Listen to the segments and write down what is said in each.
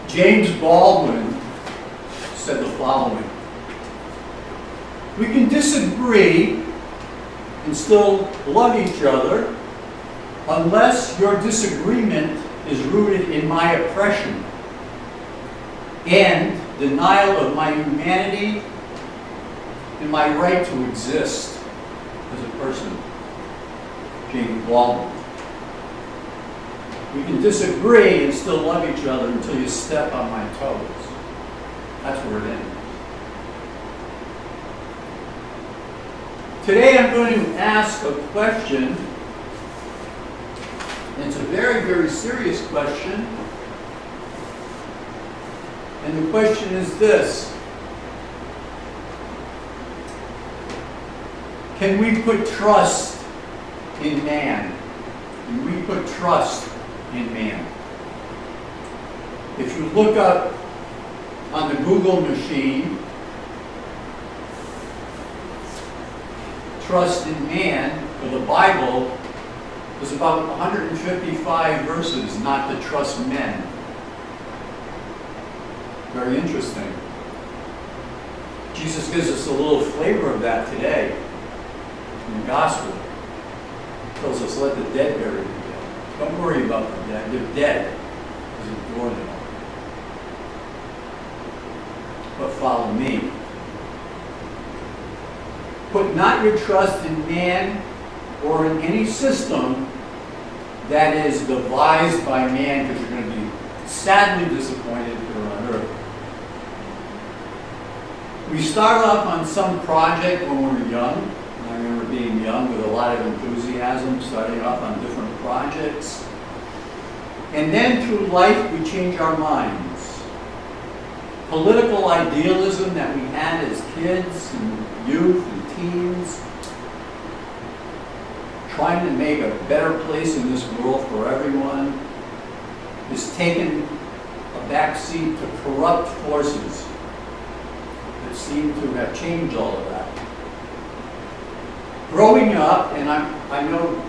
James Baldwin said the following: "We can disagree and still love each other unless your disagreement is rooted in my oppression and denial of my humanity and my right to exist as a person." James Baldwin. We can disagree and still love each other until you step on my toes. That's where it ends. Today I'm going to ask a question, and it's a very, very serious question. And the question is this: can we put trust in man? Can we put trust in man? If you look up on the Google machine, trust in man, or the Bible, there's about 155 verses not to trust men. Very interesting. Jesus gives us a little flavor of that today in the gospel. He tells us, let the dead bury the dead. Don't worry about the dead. They're dead. He's ignored them. But follow me. Put not your trust in man or in any system that is devised by man, because you're going to be sadly disappointed here on earth. We start off on some project when we're young. I remember being young with a lot of enthusiasm, starting off on different projects. And then through life, we change our minds. Political idealism that we had as kids and youth and teens, trying to make a better place in this world for everyone, is taken a back seat to corrupt forces that seem to have changed all of that. Growing up, and I know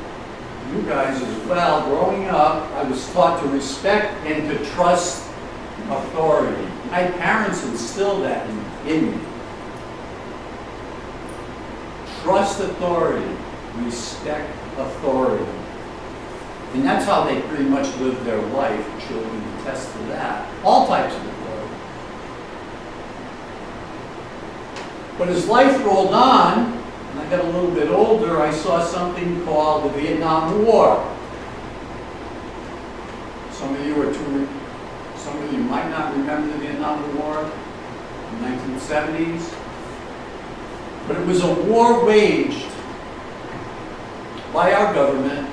you guys as well, growing up, I was taught to respect and to trust authority. My parents instilled that in me. Trust authority, respect authority. And that's how they pretty much live their life. Children attest to that. All types of authority. But as life rolled on, and I got a little bit older, I saw something called the Vietnam War. Some of you might not remember the Vietnam War in the 1970s. But it was a war waged by our government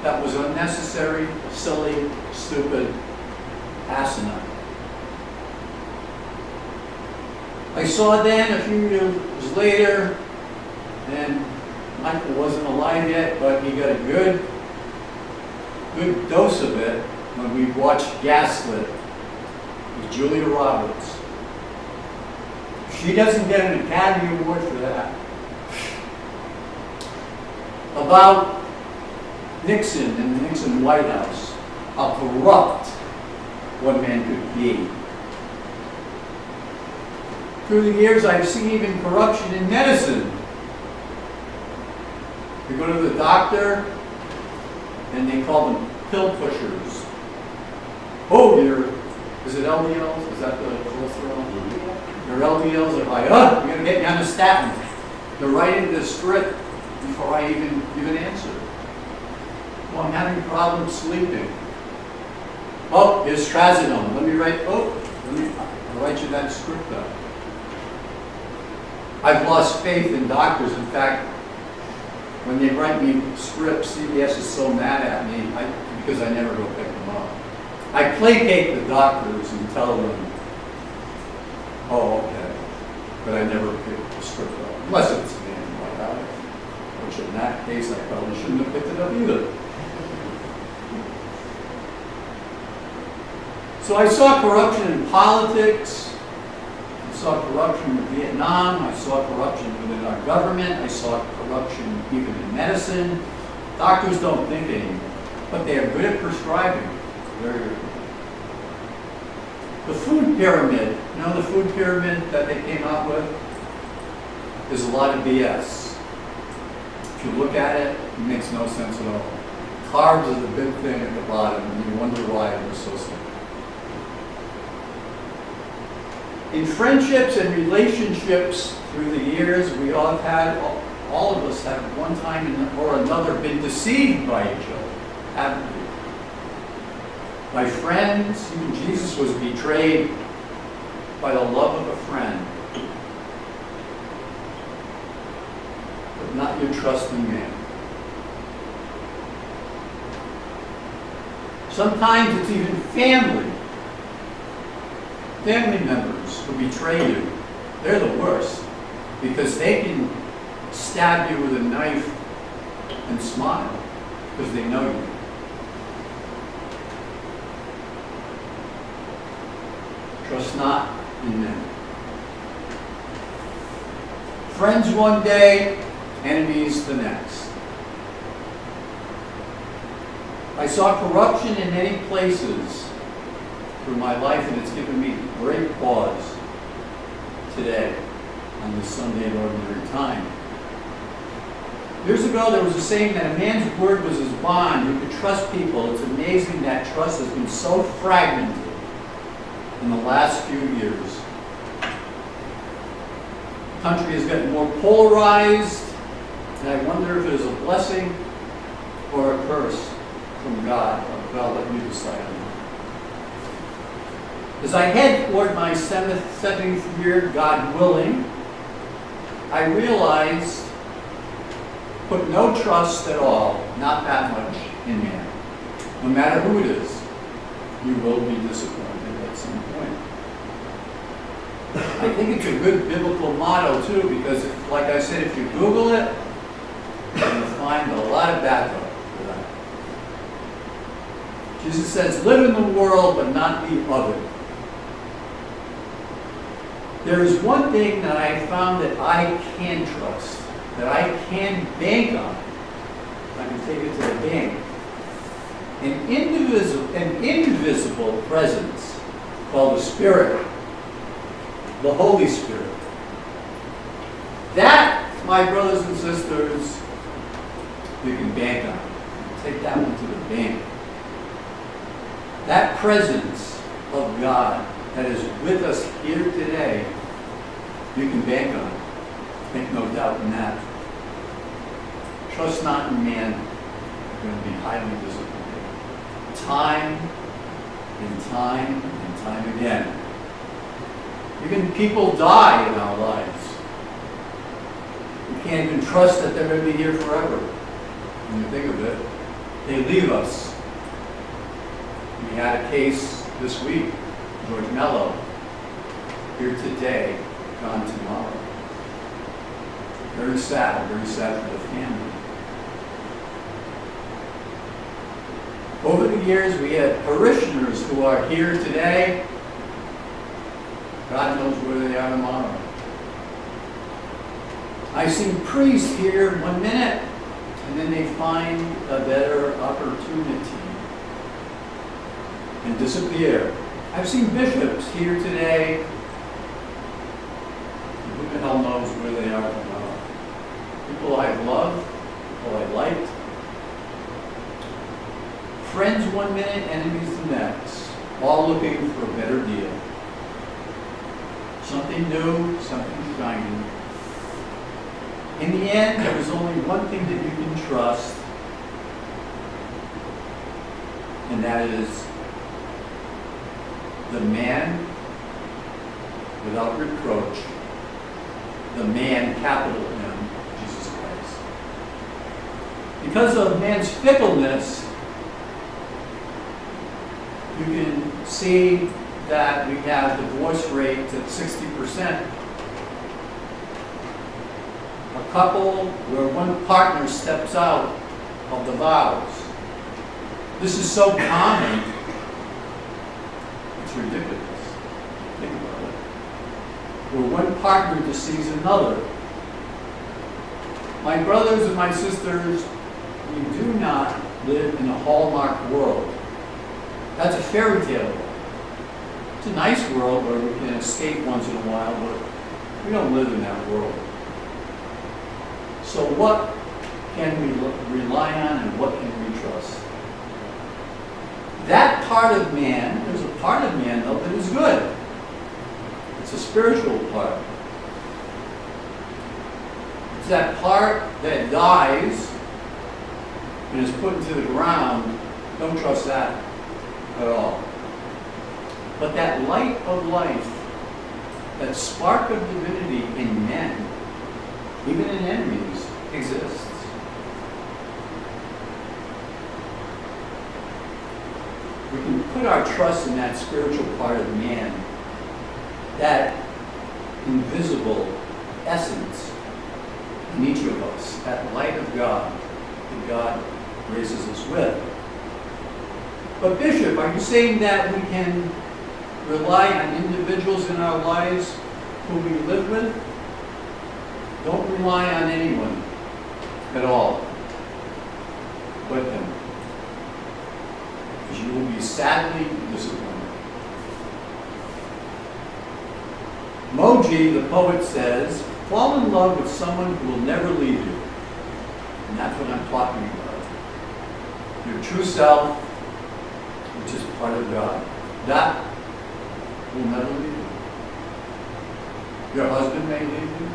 that was unnecessary, silly, stupid, asinine. I saw then, a few years later, and Michael wasn't alive yet, but he got a good dose of it when we watched Gaslit with Julia Roberts. She doesn't get an Academy Award for that. About Nixon and the Nixon White House, how corrupt one man could be. Through the years, I've seen even corruption in medicine. You go to the doctor, and they call them pill pushers. Oh, is it LDLs? Is that the cholesterol? Your LDLs are high. Oh, you're going to get me on a statin. They're writing the script before I even answer. Well, I'm having problems sleeping. Oh, here's trazodone. I'll write you that script up. I've lost faith in doctors. In fact, when they write me scripts, CBS is so mad at me because I never go pick them up. I placate the doctors and tell them, oh, okay, but I never pick the script up, unless it's an antibiotic, which in that case I probably shouldn't have picked it up either. So I saw corruption in politics. I saw corruption in Vietnam. I saw corruption within our government. I saw corruption even in medicine. Doctors don't think anymore, but they are good at prescribing. Very good. The food pyramid, you know the food pyramid that they came out with? There's a lot of BS. If you look at it, it makes no sense at all. Carbs is the big thing at the bottom, and you wonder why it was so simple. In friendships and relationships through the years, we all have had, all of us have at one time or another been deceived by each other, haven't we? By friends, even Jesus was betrayed by the love of a friend. But not your trusting man. Sometimes it's even family members who betray you. They're the worst because they can stab you with a knife and smile because they know you. Trust not in them. Friends one day, enemies the next. I saw corruption in many places through my life, and it's given me great pause today on this Sunday at Ordinary Time. Years ago, there was a saying that a man's word was his bond. You could trust people. It's amazing that trust has been so fragmented in the last few years. The country has gotten more polarized, and I wonder if it is a blessing or a curse from God. I'll let you decide on that. As I head toward my 70th year, God willing, I realized put no trust at all, not that much, in man. No matter who it is, you will be disappointed at some point. I think it's a good biblical motto too, because like I said, if you Google it, you're going to find a lot of backup for that. Jesus says, live in the world, but not be of it. There is one thing that I found that I can trust, that I can bank on. I can take it to the bank. An invisible presence called the Spirit, the Holy Spirit. That, my brothers and sisters, you can bank on. Take that one to the bank. That presence of God that is with us here today, you can bank on. Make no doubt in that. Trust not in man, you're going to be highly disappointed. Time and time and time again. Even people die in our lives. We can't even trust that they're going to be here forever. When you think of it, they leave us. We had a case this week, George Mello, here today, gone tomorrow. Very sad for the family. Over the years, we had parishioners who are here today. God knows where they are tomorrow. I've seen priests here 1 minute, and then they find a better opportunity and disappear. I've seen bishops here today. Who the hell knows where they are tomorrow? People I've loved, people I liked. Friends 1 minute, enemies the next. All looking for a better deal. Something new, something shiny. In the end, there is only one thing that you can trust, and that is the man without reproach, the man, capital M, Jesus Christ. Because of man's fickleness, you can see that we have divorce rates at 60%. A couple where one partner steps out of the vows. This is so common, it's ridiculous. Think about it. Where one partner deceives another. My brothers and my sisters, we do not live in a Hallmark world. That's a fairy tale. It's a nice world where we can escape once in a while, but we don't live in that world. So what can we rely on and what can we trust? That part of man, there's a part of man though that is good. It's a spiritual part. It's that part that dies and is put into the ground. Don't trust that at all. But that light of life, that spark of divinity in men, even in enemies, exists. We can put our trust in that spiritual part of man, that invisible essence in each of us, that light of God that God raises us with. But Bishop, are you saying that we can rely on individuals in our lives who we live with? Don't rely on anyone at all but him, because you will be sadly disappointed. Moji, the poet, says, fall in love with someone who will never leave you. And that's what I'm talking about. Your true self, which is part of God. That will never leave you. Your husband may leave you.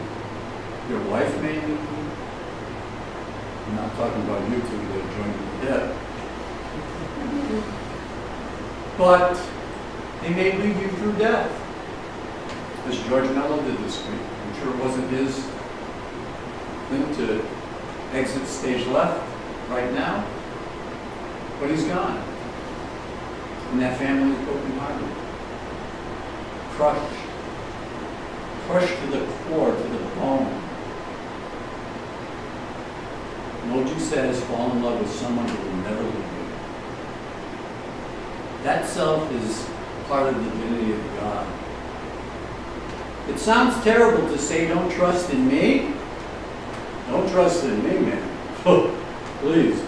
Your wife may leave you. I'm not talking about you two that are joining the dead. But they may leave you through death. As George Mello did this week. I'm sure it wasn't his thing to exit stage left right now. But he's gone. And that family is broken-hearted. Crushed. Crushed to the core, to the bone. Moji says, fall in love with someone who will never leave you. That self is part of the divinity of God. It sounds terrible to say, don't trust in me. Don't trust in me, man. Please.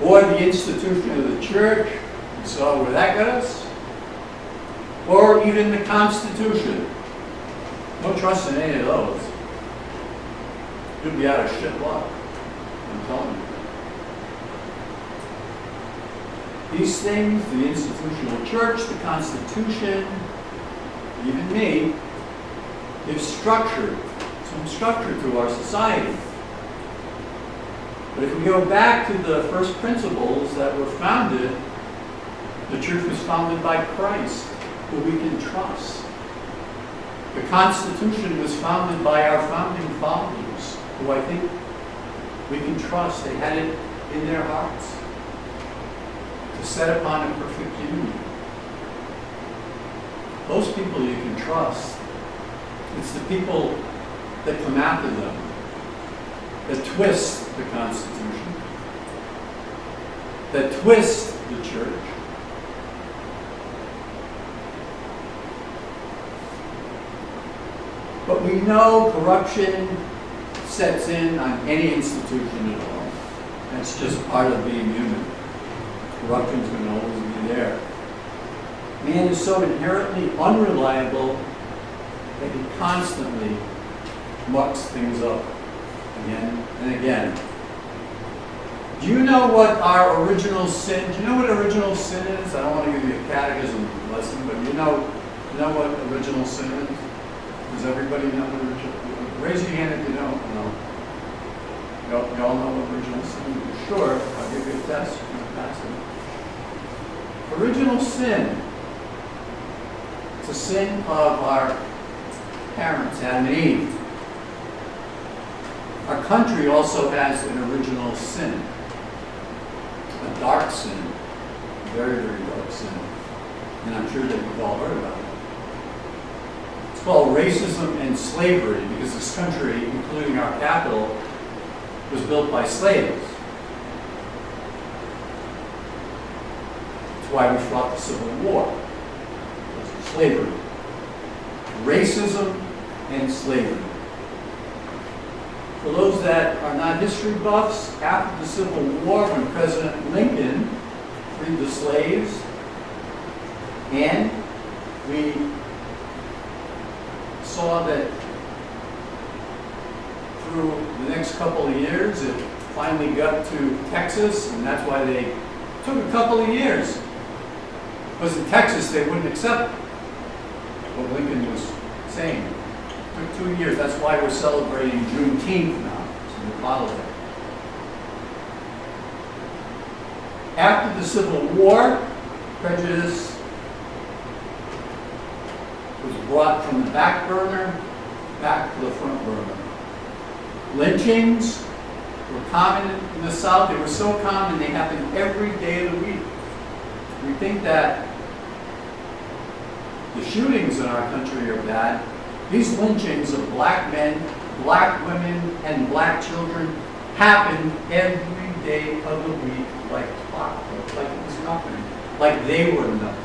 Or the institution of the church. You saw where that got us. Or even the Constitution. Don't trust in any of those. You'll be out of shit luck. I'm telling you. These things, the institutional church, the Constitution, even me, give structure, some structure to our society. But if we go back to the first principles that were founded, the church was founded by Christ, who we can trust. The Constitution was founded by our founding fathers, who I think we can trust. They had it in their hearts to set upon a perfect union. Those people you can trust. It's the people that come after them that twist the Constitution, that twist the church. But we know corruption sets in on any institution at all. That's just part of being human. Corruption is going to always be there. Man is so inherently unreliable that he constantly mucks things up again and again. Do you know what our original sin, do you know what original sin is? I don't want to give you a catechism lesson, but you know what original sin is? Does everybody know what original, raise your hand if you don't. No. Y'all know what original sin is? Sure, I'll give you a test, you can pass it. Original sin. It's a sin of our parents, Adam and Eve. Our country also has an original sin. A dark sin. A very, very dark sin. And I'm sure that you've all heard about it. It's called racism and slavery because this country, including our capital, was built by slaves. That's why we fought the Civil War. Because of slavery. Racism and slavery. For those that are not history buffs, after the Civil War, when President Lincoln freed the slaves and Texas, and that's why they took a couple of years. Because in Texas, they wouldn't accept what Lincoln was saying. It took 2 years. That's why we're celebrating Juneteenth now. It's a new holiday. After the Civil War, prejudice was brought from the back burner back to the front burner. Lynchings were common in the South. They were so common they happened every day of the week. We think that the shootings in our country are bad. These lynchings of black men, black women, and black children happen every day of the week like clockwork, like it was nothing, like they were nothing.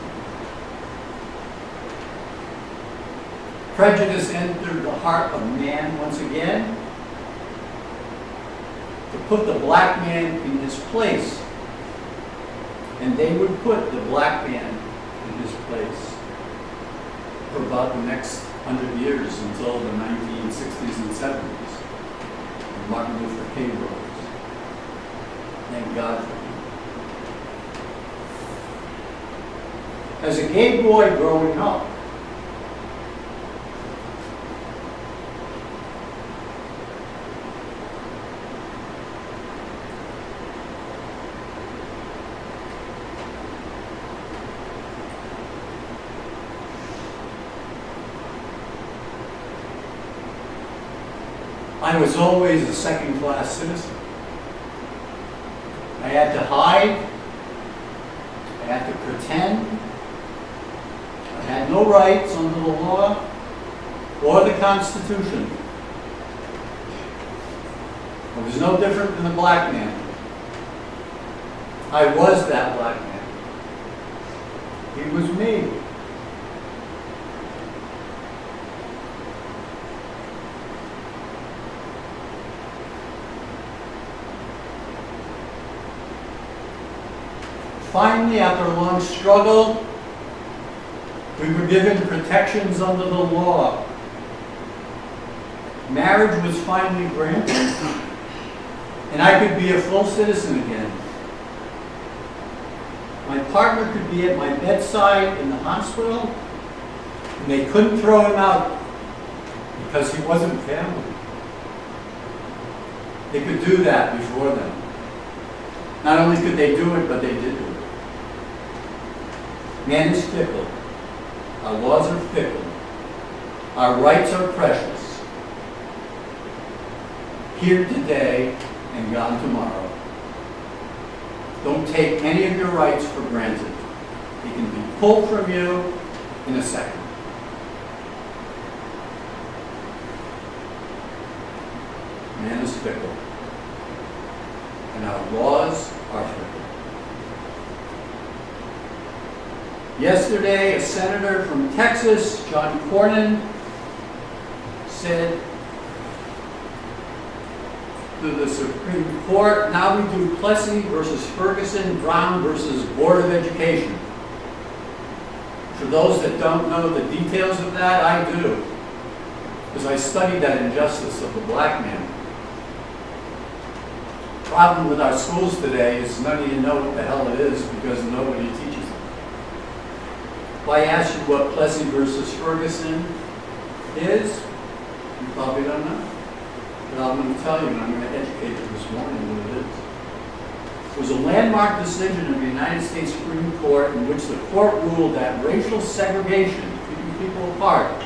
Prejudice entered the heart of man once again to put the black man in his place. And they would put the black man in his place for about the next 100 years until the 1960s and 70s. When Martin Luther King rose. Thank God for him. As a gay boy growing up, I was always a second-class citizen. I had to hide. I had to pretend. I had no rights under the law or the Constitution. I was no different than the black man. I was that black man. He was me. Finally, after a long struggle, we were given protections under the law. Marriage was finally granted, and I could be a full citizen again. My partner could be at my bedside in the hospital, and they couldn't throw him out because he wasn't family. They could do that before them. Not only could they do it, but they did do it. Man is fickle. Our laws are fickle. Our rights are precious. Here today and gone tomorrow. Don't take any of your rights for granted. They can be pulled from you in a second. Man is fickle. And our laws are fickle. Yesterday, a senator from Texas, John Cornyn, said to the Supreme Court, now we do Plessy versus Ferguson, Brown versus Board of Education. For those that don't know the details of that, I do. Because I studied that injustice of the black man. The problem with our schools today is none of you know what the hell it is because nobody teaches it. If I ask you what Plessy versus Ferguson is, you probably don't know. But I'm going to tell you, and I'm going to educate you this morning what it is. It was a landmark decision of the United States Supreme Court in which the court ruled that racial segregation, keeping people apart,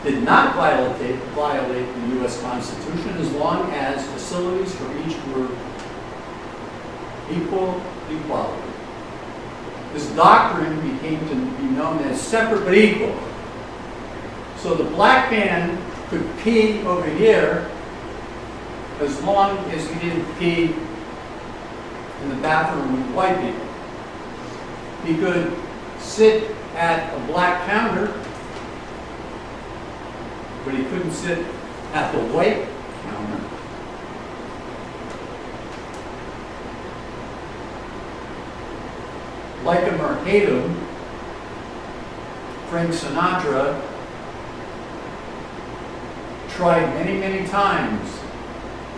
did not violate the U.S. Constitution as long as facilities for each group equal equality. This doctrine became to be known as separate but equal. So the black man could pee over here as long as he didn't pee in the bathroom with white people. He could sit at a black counter, but he couldn't sit at the white counter. Like him or hate him, Frank Sinatra tried many, many times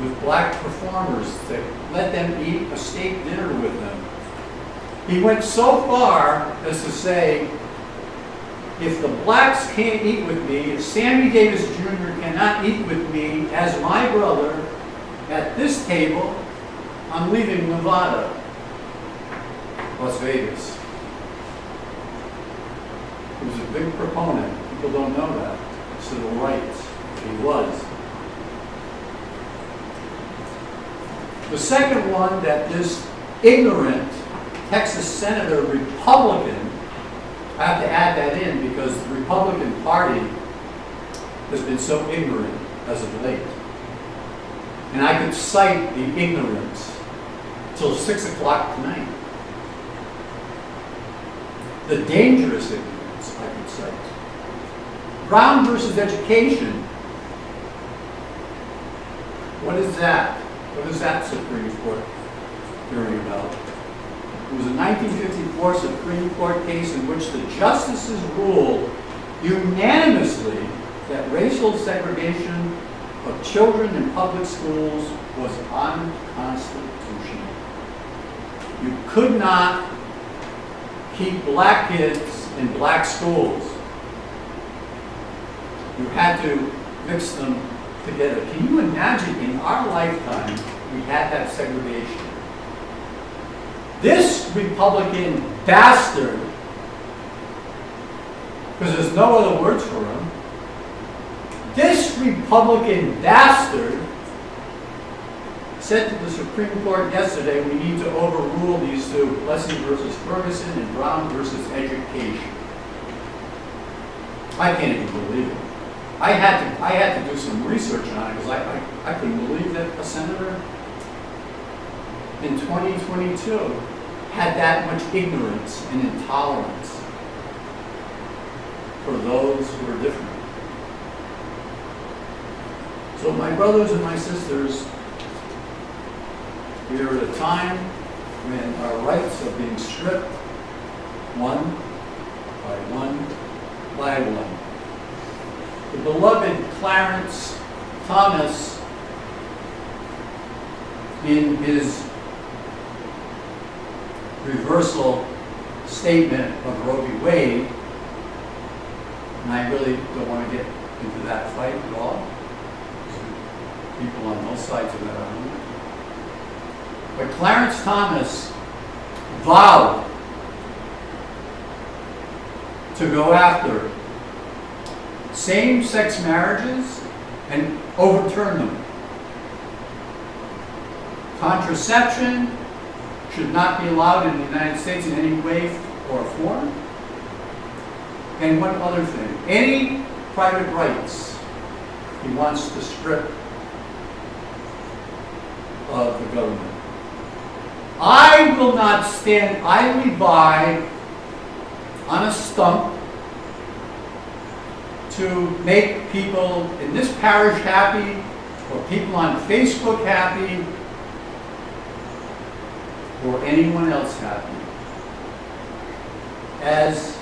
with black performers that let them eat a steak dinner with them. He went so far as to say, if the blacks can't eat with me, if Sammy Davis Jr. cannot eat with me as my brother at this table, I'm leaving Nevada, Las Vegas. He was a big proponent. People don't know that. Civil rights. He was. The second one that this ignorant Texas Senator Republican, I have to add that in because the Republican Party has been so ignorant as of late. And I could cite the ignorance till 6 o'clock tonight. The dangerous ignorance I could cite. Brown versus education. What is that? What is that Supreme Court hearing about? It was a 1954 Supreme Court case in which the justices ruled unanimously that racial segregation of children in public schools was unconstitutional. You could not keep black kids in black schools. You had to mix them together. Can you imagine in our lifetime we had that segregation? This Republican bastard, because there's no other words for him, this Republican bastard said to the Supreme Court yesterday, we need to overrule these two, Plessy versus Ferguson and Brown versus education. I can't even believe it. I had to do some research on it because I couldn't believe that a senator in 2022 had that much ignorance and intolerance for those who are different. So my brothers and my sisters, we are at a time when our rights are being stripped one by one. The beloved Clarence Thomas, in his reversal statement of Roe v. Wade, and I really don't want to get into that fight at all. People on both sides of that argument. But Clarence Thomas vowed to go after same-sex marriages and overturn them. Contraception should not be allowed in the United States in any way or form. And one other thing, any private rights he wants to strip of the government. I will not stand idly by on a stump to make people in this parish happy, or people on Facebook happy, or anyone else happy. As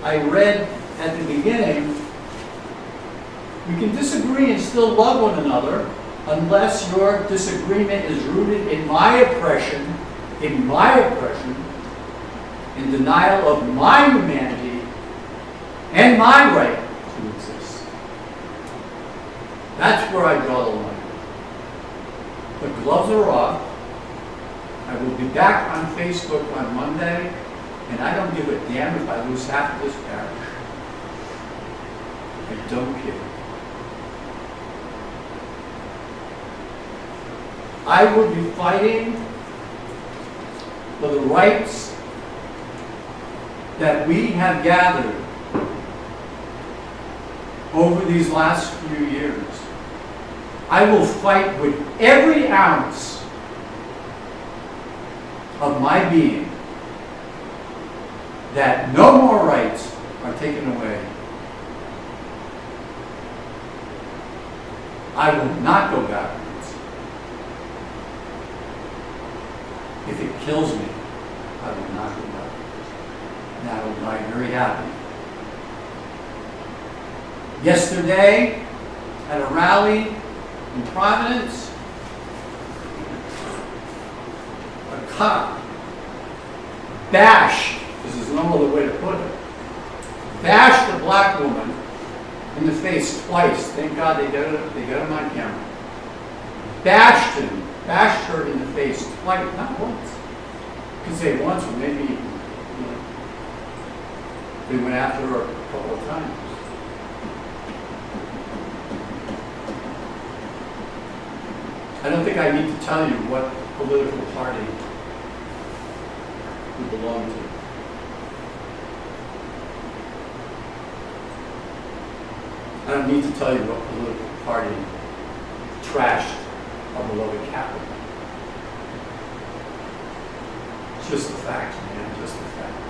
I read at the beginning, we can disagree and still love one another unless your disagreement is rooted in my oppression, in denial of my humanity and my right to exist. That's where I draw the line. The gloves are off. I will be back on Facebook on Monday, and I don't give a damn if I lose half of this parish. I don't care. I will be fighting for the rights that we have gathered over these last few years. I will fight with every ounce of my being that no more rights are taken away. I will not go backwards. If it kills me, I will not go backwards. And I will die very happy. Yesterday, at a rally in Providence, Ha! Bashed, this is no other way to put it. Bashed a black woman in the face twice. Thank God they got him on camera. Bashed her in the face twice, not once. You could say once, or maybe, they went after her a couple of times. I don't think I need to tell you what political party we belong to. I don't need to tell you what political party trashed our beloved capital. It's just a fact, man, just a fact.